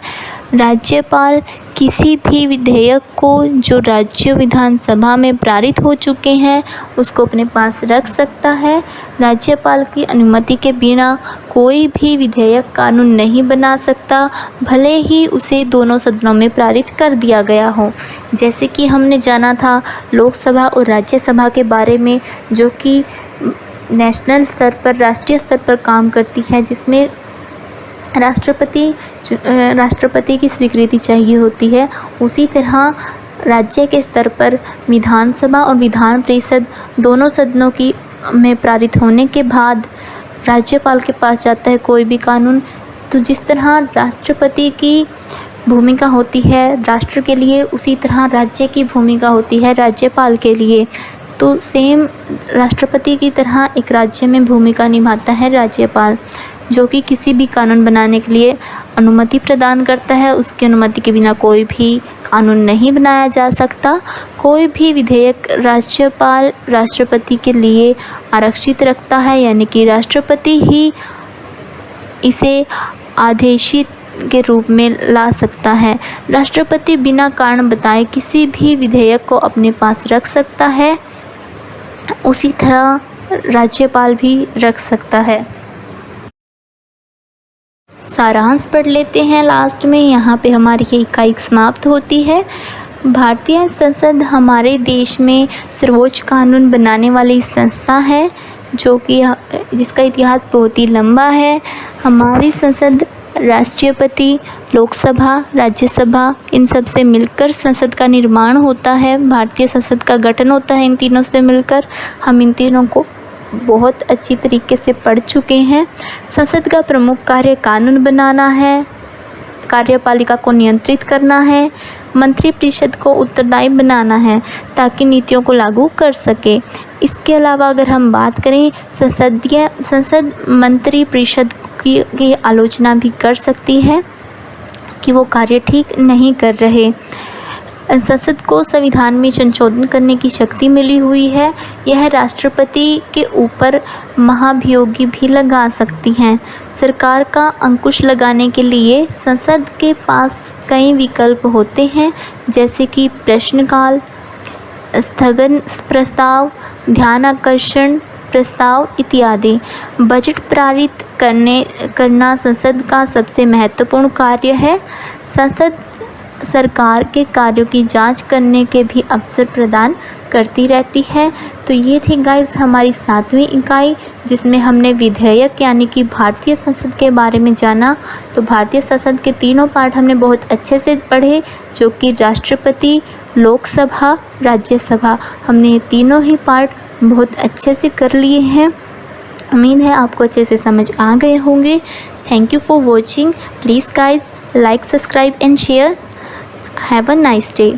राज्यपाल किसी भी विधेयक को जो राज्य विधानसभा में पारित हो चुके हैं उसको अपने पास रख सकता है। राज्यपाल की अनुमति के बिना कोई भी विधेयक कानून नहीं बना सकता, भले ही उसे दोनों सदनों में पारित कर दिया गया हो। जैसे कि हमने जाना था लोकसभा और राज्यसभा के बारे में, जो कि नेशनल स्तर पर, राष्ट्रीय स्तर पर काम करती है, जिसमें राष्ट्रपति की स्वीकृति चाहिए होती है। उसी तरह राज्य के स्तर पर विधानसभा और विधान परिषद दोनों सदनों की में पारित होने के बाद राज्यपाल के पास जाता है कोई भी कानून। तो जिस तरह राष्ट्रपति की भूमिका होती है राष्ट्र के लिए, उसी तरह राज्य की भूमिका होती है राज्यपाल के लिए। तो सेम राष्ट्रपति की तरह एक राज्य में भूमिका निभाता है राज्यपाल, जो कि किसी भी कानून बनाने के लिए अनुमति प्रदान करता है। उसकी अनुमति के बिना कोई भी कानून नहीं बनाया जा सकता। कोई भी विधेयक राज्यपाल राष्ट्रपति के लिए आरक्षित रखता है, यानी कि राष्ट्रपति ही इसे आदेशित के रूप में ला सकता है। राष्ट्रपति बिना कारण बताए किसी भी विधेयक को अपने पास रख सकता है, उसी तरह राज्यपाल भी रख सकता है। सारांश पढ़ लेते हैं लास्ट में। यहाँ पे हमारी ये इकाई समाप्त होती है। भारतीय संसद हमारे देश में सर्वोच्च कानून बनाने वाली संस्था है, जो कि जिसका इतिहास बहुत ही लंबा है। हमारी संसद राष्ट्रपति, लोकसभा, राज्यसभा, इन सब से मिलकर संसद का निर्माण होता है। भारतीय संसद का गठन होता है इन तीनों से मिलकर। हम इन तीनों को बहुत अच्छी तरीके से पढ़ चुके हैं। संसद का प्रमुख कार्य कानून बनाना है, कार्यपालिका को नियंत्रित करना है, मंत्रिपरिषद को उत्तरदायी बनाना है ताकि नीतियों को लागू कर सके। इसके अलावा अगर हम बात करें संसद मंत्रिपरिषद की आलोचना भी कर सकती है कि वो कार्य ठीक नहीं कर रहे। संसद को संविधान में संशोधन करने की शक्ति मिली हुई है। यह राष्ट्रपति के ऊपर महाभियोगी भी लगा सकती हैं। सरकार का अंकुश लगाने के लिए संसद के पास कई विकल्प होते हैं, जैसे कि प्रश्नकाल, स्थगन प्रस्ताव, ध्यानाकर्षण प्रस्ताव इत्यादि। बजट पारित करना संसद का सबसे महत्वपूर्ण कार्य है। संसद सरकार के कार्यों की जांच करने के भी अवसर प्रदान करती रहती है। तो ये थी गाइस हमारी 7वीं इकाई, जिसमें हमने विधेयक यानी कि भारतीय संसद के बारे में जाना। तो भारतीय संसद के तीनों पार्ट हमने बहुत अच्छे से पढ़े, जो कि राष्ट्रपति, लोकसभा, राज्यसभा। हमने ये तीनों ही पार्ट बहुत अच्छे से कर लिए हैं। उम्मीद है आपको अच्छे से समझ आ गए होंगे। Thank you for watching. Please guys like, subscribe and share. Have a nice day.